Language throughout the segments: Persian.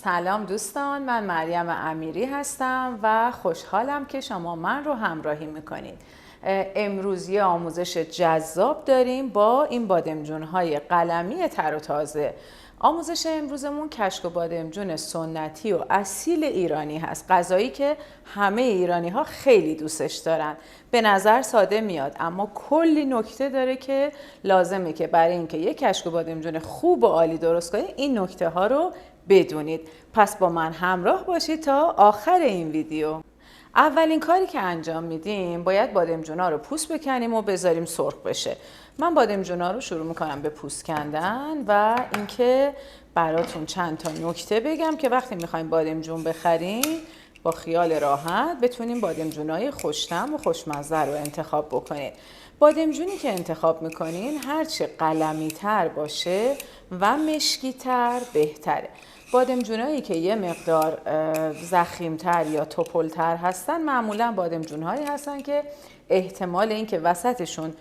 سلام دوستان، من مریم امیری هستم و خوشحالم که شما من رو همراهی میکنید. امروز یه آموزش جذاب داریم با این بادمجون‌های قلمی تر و تازه. آموزش امروزمون کشک و بادمجون سنتی و اصیل ایرانی هست، غذایی که همه ایرانی‌ها خیلی دوستش دارن. به نظر ساده میاد اما کلی نکته داره که لازمه که برای اینکه یک کشک و بادمجون خوب و عالی درست کنید این نکته ها رو بدونید. پس با من همراه باشید تا آخر این ویدیو. اولین کاری که انجام میدیم باید بادمجونا رو پوست بکنیم و بذاریم سرخ بشه. من بادمجونا رو شروع میکنم به پوست کندن و اینکه براتون چند تا نکته بگم که وقتی میخوایم بادمجون بخریم با خیال راحت بتونیم بادمجونای خوش‌طعم و خوشمزه رو انتخاب بکنید. بادمجونی که انتخاب میکنین هرچه قلمی تر باشه و مشکی تر بهتره. بادمجونایی که یه مقدار ضخیم‌تر یا توپل‌تر هستن معمولا بادمجون‌هایی هستن که احتمال اینکه وسطشون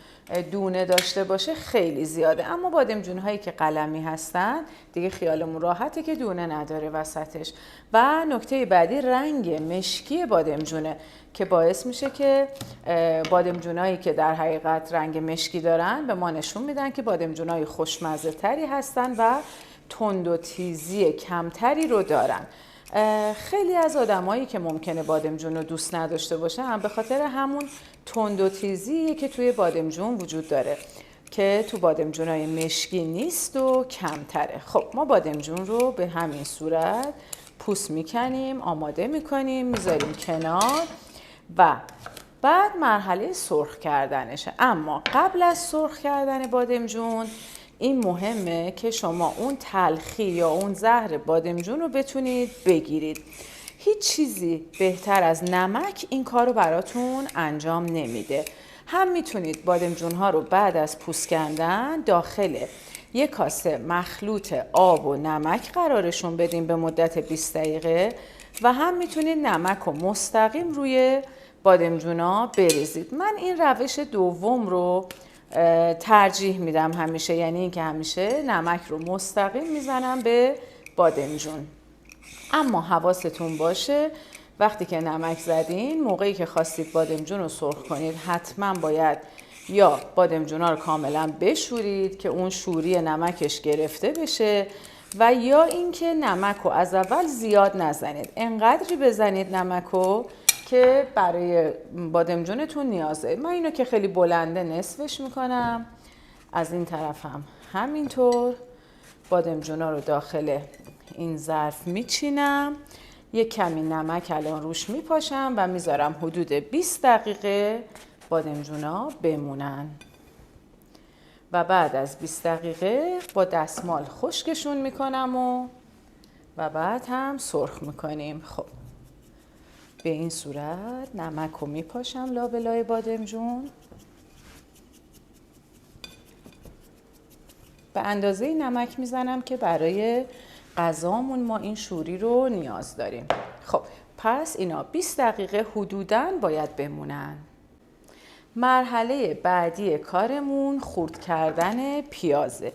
دونه داشته باشه خیلی زیاده، اما بادمجون‌هایی که قلمی هستن دیگه خیالمون راحته که دونه نداره وسطش. و نکته بعدی رنگ مشکی بادمجونه که باعث میشه که بادمجونایی که در حقیقت رنگ مشکی دارن به ما نشون میدن که بادمجونای خوشمزه تری هستن و تند و تیزی کمتری رو دارن. خیلی از آدمایی که ممکنه بادمجون رو دوست نداشته باشن به خاطر همون تند و تیزی که توی بادمجون وجود داره که تو بادمجونای مشکی نیست و کمتره. خب ما بادمجون رو به همین صورت پوست میکنیم، آماده میکنیم، میذاریم کنار و بعد مرحله سرخ کردنشه. اما قبل از سرخ کردن بادمجون این مهمه که شما اون تلخی یا اون زهر بادمجون رو بتونید بگیرید. هیچ چیزی بهتر از نمک این کار رو براتون انجام نمیده. هم میتونید بادمجون ها رو بعد از پوست کندن داخل یک کاسه مخلوط آب و نمک قرارشون بدین به مدت 20 دقیقه و هم میتونید نمک رو مستقیم روی بادمجونا بریزید. من این روش دوم رو ترجیح میدم همیشه، یعنی اینکه همیشه نمک رو مستقیم میزنم به بادمجون. اما حواستون باشه وقتی که نمک زدین موقعی که خواستید بادمجون رو سرخ کنید حتما باید یا بادمجونا رو کاملا بشورید که اون شوری نمکش گرفته بشه و یا اینکه نمک رو از اول زیاد نزنید، انقدری بزنید نمک رو که برای بادمجونتون نیازه. من اینو که خیلی بلنده نصفش میکنم، از این طرف هم همینطور بادمجونا رو داخل این ظرف میچینم، یک کمی نمک الان روش میپاشم و میذارم حدود 20 دقیقه بادمجونا بمونن و بعد از 20 دقیقه با دستمال خشکشون میکنم و بعد هم سرخ میکنیم. خب به این صورت نمک رو میپاشم لابلای بادمجون، به اندازه نمک میزنم که برای غذامون ما این شوری رو نیاز داریم. خب پس اینا 20 دقیقه حدوداً باید بمونن. مرحله بعدی کارمون خرد کردن پیازه.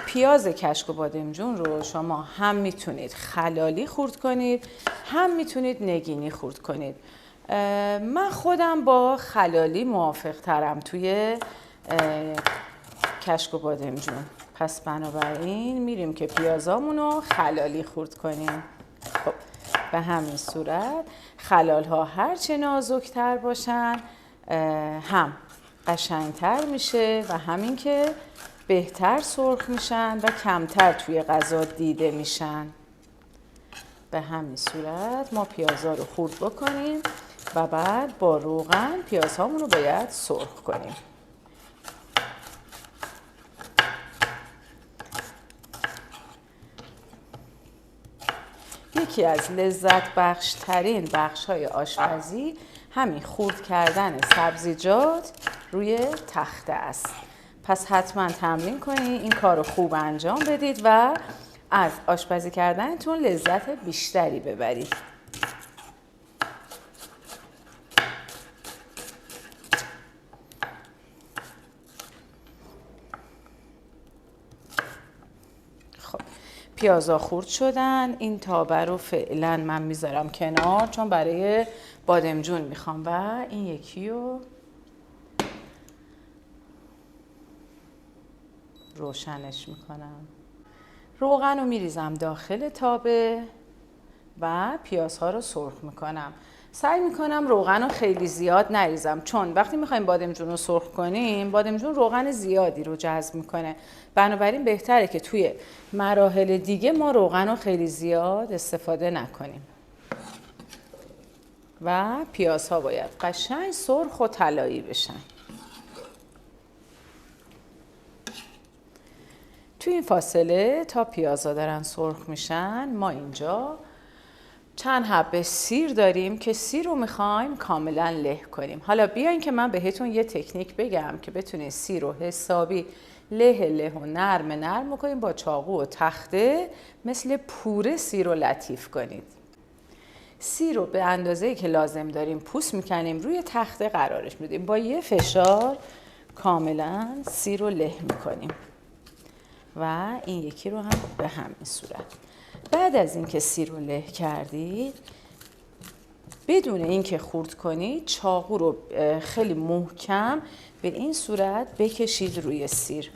پیاز کشک و بادمجون رو شما هم میتونید خلالی خرد کنید هم میتونید نگینی خرد کنید. من خودم با خلالی موافق ترم توی کشک و بادمجون. پس بنابراین میریم که پیازامون رو خلالی خرد کنیم. خب به همین صورت خلال ها هرچه نازکتر باشن هم قشنگتر میشه و همین که بهتر سرخ میشن و کمتر توی غذا دیده میشن. به همین صورت ما پیازا رو خرد بکنیم و بعد با روغن پیازهامون رو باید سرخ کنیم. یکی از لذت بخش ترین بخش های آشپزی همین خرد کردن سبزیجات روی تخته است. پس حتما تمرین کنید، این کار رو خوب انجام بدید و از آشپزی کردنتون لذت بیشتری ببرید. پیازا خورد شدن. این تابه رو فعلا من میذارم کنار چون برای بادمجون میخوام و این یکی رو روشنش میکنم. روغن رو میریزم داخل تابه و پیازها رو سرخ میکنم. سعی میکنم روغن رو خیلی زیاد نریزم چون وقتی میخوایم بادمجون رو سرخ کنیم بادمجون روغن زیادی رو جذب میکنه، بنابراین بهتره که توی مراحل دیگه ما روغن رو خیلی زیاد استفاده نکنیم. و پیازها باید قشنگ سرخ و طلایی بشن. توی این فاصله تا پیازها دارن سرخ میشن ما اینجا چند حبه سیر داریم که سیر رو میخوایم کاملا له کنیم. حالا بیاین که من بهتون یه تکنیک بگم که بتونید سیر رو حسابی له و نرم کنیم. با چاقو و تخته مثل پوره سیر رو لطیف کنید. سیر رو به اندازه‌ای که لازم داریم پوست میکنیم، روی تخته قرارش میدیم، با یه فشار کاملا سیر رو له میکنیم و این یکی رو هم به همین صورت. بعد از اینکه سیر رو له کردید بدون اینکه خورد کنید چاقو رو خیلی محکم به این صورت بکشید روی سیر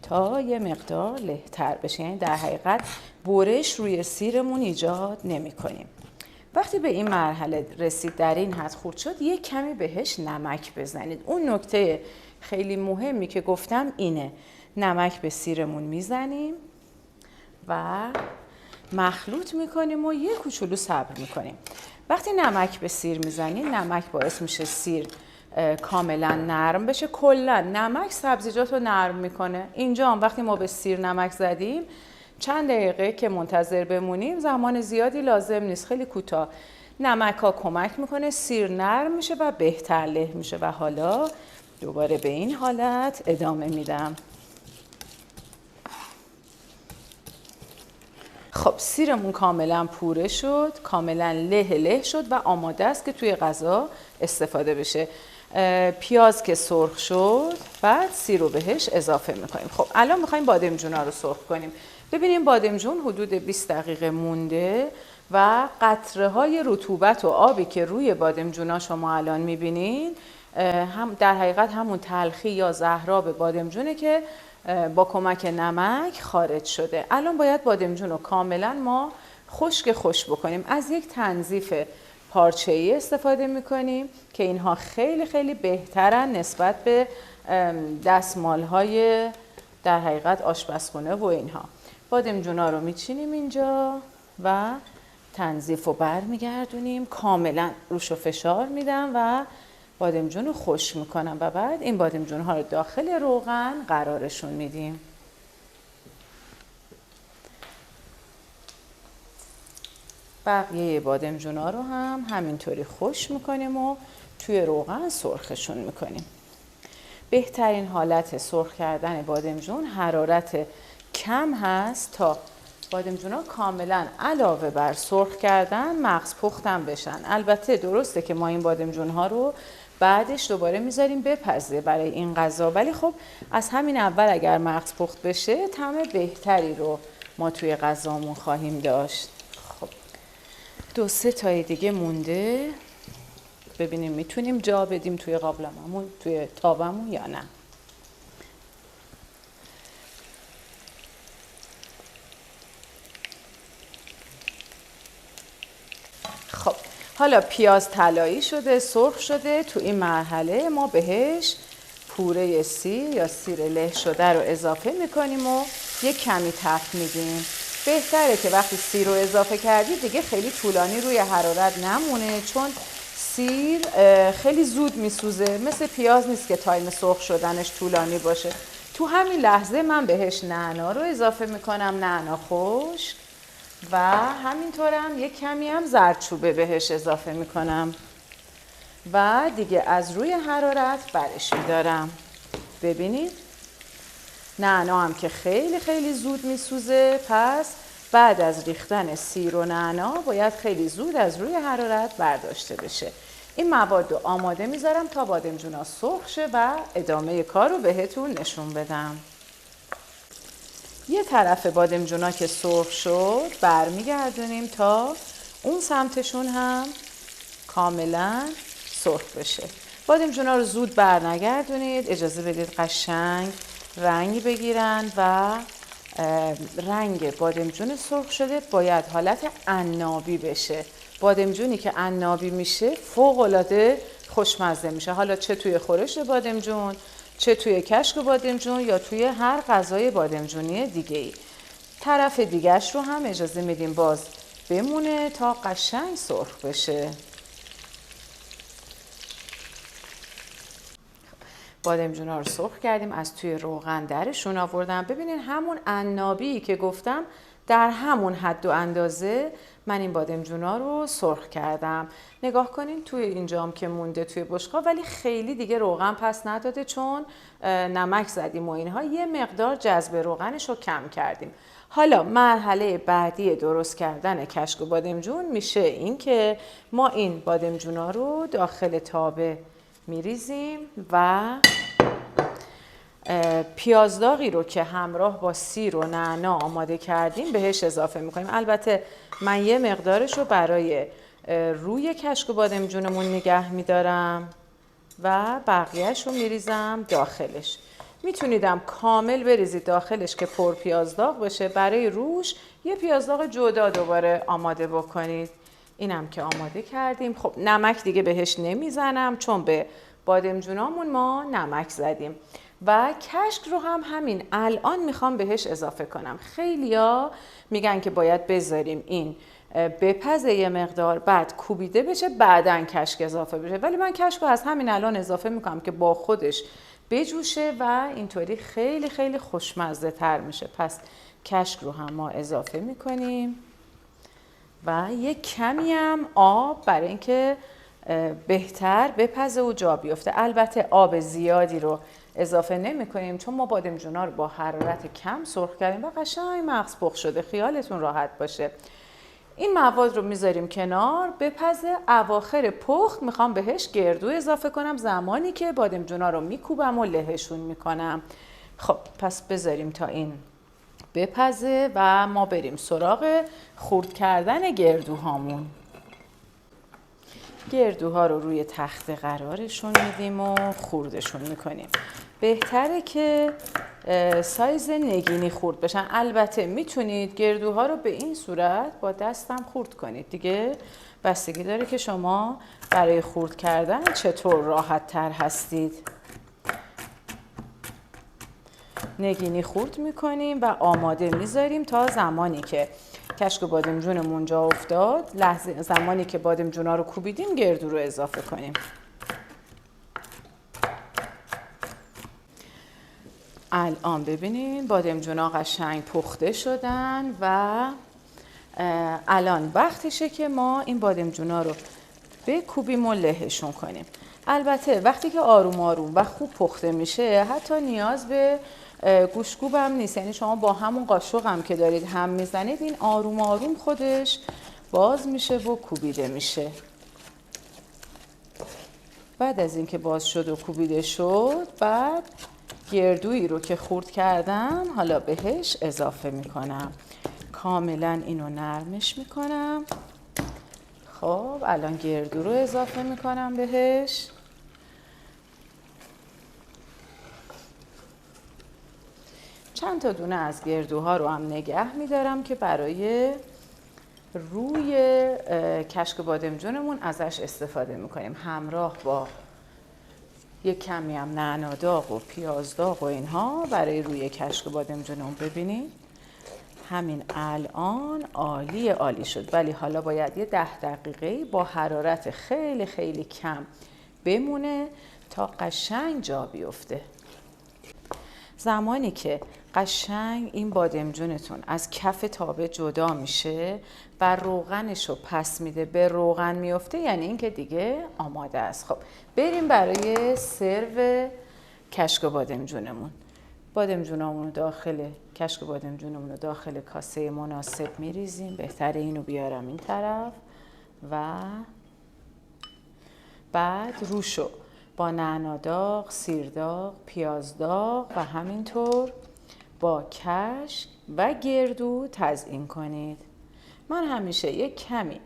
تا یه مقدار له تر بشه، یعنی در حقیقت برش روی سیرمون ایجاد نمی کنیم. وقتی به این مرحله رسید در این حد خورد شد یک کمی بهش نمک بزنید. اون نکته خیلی مهمی که گفتم اینه، نمک به سیرمون میزنیم و مخلوط میکنیم و یه کوچولو صبر میکنیم. وقتی نمک به سیر میزنیم نمک باعث میشه سیر کاملا نرم بشه. کلا نمک سبزیجات رو نرم میکنه. اینجا هم وقتی ما به سیر نمک زدیم چند دقیقه که منتظر بمونیم زمان زیادی لازم نیست، خیلی کوتاه. نمک ها کمک میکنه سیر نرم میشه و بهتر له میشه و حالا دوباره به این حالت ادامه میدم. خب سیرمون کاملا پوره شد، کاملا له شد و آماده است که توی غذا استفاده بشه. پیاز که سرخ شد بعد سیر رو بهش اضافه میکنیم. خب الان میخوایم بادمجونا رو سرخ کنیم. ببینیم بادمجون حدود 20 دقیقه مونده و قطره های رطوبت و آبی که روی بادمجونا شما الان میبینین هم در حقیقت همون تلخی یا زهراب بادمجونه که با کمک نمک خارج شده. الان باید بادمجون رو کاملا ما خشک بکنیم. از یک تنظیف پارچه‌ای استفاده میکنیم که اینها خیلی خیلی بهترن نسبت به دستمال‌های در حقیقت آشپزخونه و اینها. بادمجونا رو میچینیم اینجا و تنظیف رو برمیگردونیم، کاملا روش فشار میدم و بادمجون رو خشک میکنم و بعد این بادمجون ها رو داخل روغن قرارشون میدیم. بقیه بادمجون ها رو هم همینطوری خشک میکنیم و توی روغن سرخشون میکنیم. بهترین حالت سرخ کردن بادمجون حرارت کم هست تا بادمجون ها کاملا علاوه بر سرخ کردن مغز پختم بشن. البته درسته که ما این بادمجون ها رو بعدش دوباره میذاریم بپزه برای این غذا، ولی خب از همین اول اگر مغز پخت بشه طعم بهتری رو ما توی غذامون خواهیم داشت. خب 2-3 تای دیگه مونده، ببینیم میتونیم جا بدیم توی قابلممون توی تابمون یا نه. خب حالا پیاز طلایی شده، سرخ شده. تو این مرحله ما بهش پوره سیر یا سیر له شده رو اضافه میکنیم و یک کمی تفت میدیم. بهتره که وقتی سیر رو اضافه کردید دیگه خیلی طولانی روی حرارت نمونه، چون سیر خیلی زود میسوزه، مثل پیاز نیست که تایم سرخ شدنش طولانی باشه. تو همین لحظه من بهش نعنا رو اضافه میکنم، نعنا خشک، و همینطورم یک کمی هم زردچوبه بهش اضافه میکنم و دیگه از روی حرارت برش میدارم. ببینید نعنا هم که خیلی خیلی زود میسوزه، پس بعد از ریختن سیر و نعنا باید خیلی زود از روی حرارت برداشته بشه. این مواد رو آماده میذارم تا بادمجونا سرخ شه و ادامه کار رو بهتون نشون بدم. یه طرف بادمجونا که سرخ شد برمیگردونیم تا اون سمتشون هم کاملا سرخ بشه. بادمجونا رو زود برنگردونید، اجازه بدید قشنگ رنگ بگیرن و رنگ بادمجون سرخ شده باید حالت عنابی بشه. بادمجونی که عنابی میشه فوق‌العاده خوشمزه میشه، حالا چه توی خورش بادمجون، چه توی کشک بادمجون یا توی هر غذای بادمجونی دیگه ای. طرف دیگه‌اش رو هم اجازه میدیم باز بمونه تا قشنگ سرخ بشه. بادمجونا رو سرخ کردیم، از توی روغن درشون آوردم. ببینین همون عنابی که گفتم در همون حد و اندازه من این بادمجونا رو سرخ کردم. نگاه کنین توی اینجام که مونده توی بشقاب، ولی خیلی دیگه روغن پس نداده چون نمک زدیم و اینها، یه مقدار جذب روغنش رو کم کردیم. حالا مرحله بعدی درست کردن کشک و بادمجون میشه این که ما این بادمجونا رو داخل تابه میریزیم و پیازداغی رو که همراه با سیر و نعنا آماده کردیم بهش اضافه میکنیم. البته من یه مقدارش رو برای روی کشک و بادمجونمون نگه میدارم و بقیهش رو میریزم داخلش. میتونیدم کامل بریزید داخلش که پر پیازداغ بشه، برای روش یه پیازداغ جدا دوباره آماده بکنید. اینم که آماده کردیم. خب نمک دیگه بهش نمیزنم چون به بادمجونامون ما نمک زدیم و کشک رو هم همین الان میخوام بهش اضافه کنم. خیلیا میگن که باید بذاریم این بپزه یه مقدار بعد کوبیده بشه بعدن کشک اضافه بشه، ولی من کشک رو از همین الان اضافه میکنم که با خودش بجوشه و اینطوری خیلی خیلی خوشمزه تر میشه. پس کشک رو هم ما اضافه میکنیم و یک کمی هم آب برای اینکه بهتر بپزه و جا بیفته. البته آب زیادی رو اضافه نمی کنیم چون ما بادمجونا رو با حرارت کم سرخ کردیم و قشنگ مغز پخت شده، خیالتون راحت باشه. این مواد رو میذاریم کنار بپزه. اواخر پخت میخوام بهش گردو اضافه کنم زمانی که بادمجونا رو میکوبم و لهشون میکنم. خب پس بذاریم تا این بپزه و ما بریم سراغ خرد کردن گردوهامون. گردوها رو روی تخته قرارشون میدیم و خردشون میکنیم. بهتره که سایز نگینی خرد بشن. البته میتونید گردوها رو به این صورت با دستم خرد کنید، دیگه بستگی داره که شما برای خرد کردن چطور راحت تر هستید. نگینی خرد میکنیم و آماده میذاریم تا زمانی که کشک و بادمجونمون جا افتاد، زمانی که بادمجونا رو کوبیدیم گردو رو اضافه کنیم. الان ببینین بادمجونا قشنگ پخته شدن و الان وقتشه که ما این بادمجونا رو بکوبیم و لهشون کنیم. البته وقتی که آروم آروم و خوب پخته میشه حتی نیاز به گوشتکوب هم نیست، یعنی شما با همون قاشق هم که دارید هم میزنید این آروم آروم خودش باز میشه و کوبیده میشه. بعد از اینکه باز شد و کوبیده شد بعد گردویی رو که خرد کردم حالا بهش اضافه میکنم. کاملا اینو نرمش میکنم. خب الان گردو رو اضافه میکنم بهش. چند تا دونه از گردوها رو هم نگه میدارم که برای روی کشک بادمجونمون ازش استفاده میکنیم، همراه با یک کمی هم نعناداغ و پیازداغ و اینها برای روی کشک بادمجونمون. ببینید همین الان عالی عالی شد، ولی حالا باید یه 10 دقیقه با حرارت خیلی خیلی کم بمونه تا قشنگ جا بیفته. زمانی که قشنگ این بادمجونتون از کف تابه جدا میشه و روغنش رو پس میده به روغن میفته، یعنی اینکه دیگه آماده است. خب بریم برای سرو کشک بادمجونمون. بادمجونمون رو داخل کشک بادمجونمون رو داخل کاسه مناسب میریزیم. بهتره اینو بیارم این طرف و بعد روشو با نعناداغ، سیرداغ، پیازداغ و همینطور با کشک و گردو تزیین کنید. من همیشه یک کمی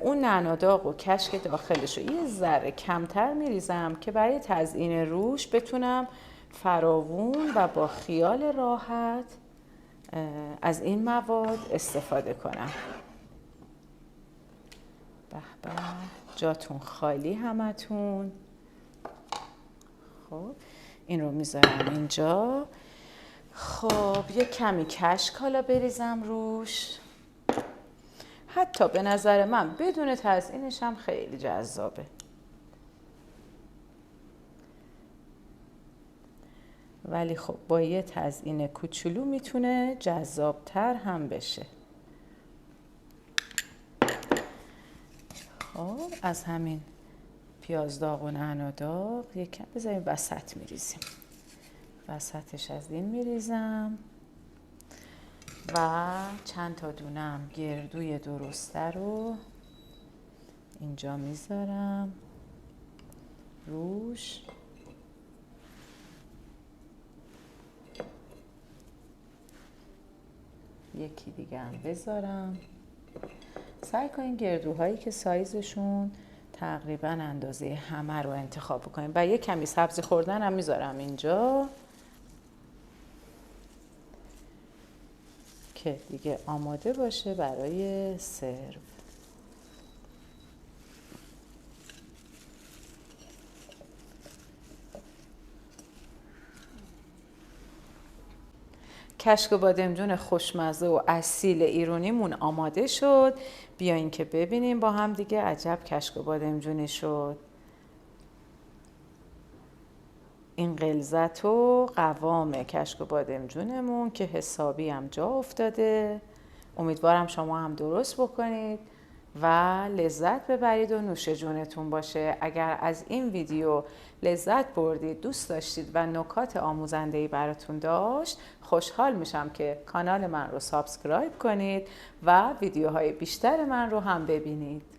اون نعناداغ و کشک داخلش رو یه ذره کمتر میریزم که برای تزیین روش بتونم فراوون و با خیال راحت از این مواد استفاده کنم. به به، جاتون خالی همتون. خب این رو میذارم اینجا. خب یه کمی کشک حالا بریزم روش. حتی به نظر من بدون تزیینش هم خیلی جذابه. ولی خب با یه تزیین کوچولو میتونه جذابتر هم بشه. خب از همین پیاز داغ و نعناداغ یکم بذاریم وسط میریزیم. وسطش از این میریزم و چند تا دونم گردوی درسته رو اینجا میذارم روش. یکی دیگه هم بذارم. سعی کنین گردوهایی که سایزشون تقریبا اندازه همه رو انتخاب کنین. و یک کمی سبزی خوردن هم میذارم اینجا که دیگه آماده باشه برای سرو. کشک و بادمجون خوشمزه و اصیل ایرونیمون آماده شد. بیاین که ببینیم با هم دیگه عجب کشک و بادمجونی شد. این غلظت و قوام کشک و بادمجونمون که حسابی هم جا افتاده. امیدوارم شما هم درست بکنید و لذت ببرید و نوش جونتون باشه. اگر از این ویدیو لذت بردید، دوست داشتید و نکات آموزنده‌ای براتون داشت، خوشحال میشم که کانال من رو سابسکرایب کنید و ویدیوهای بیشتر من رو هم ببینید.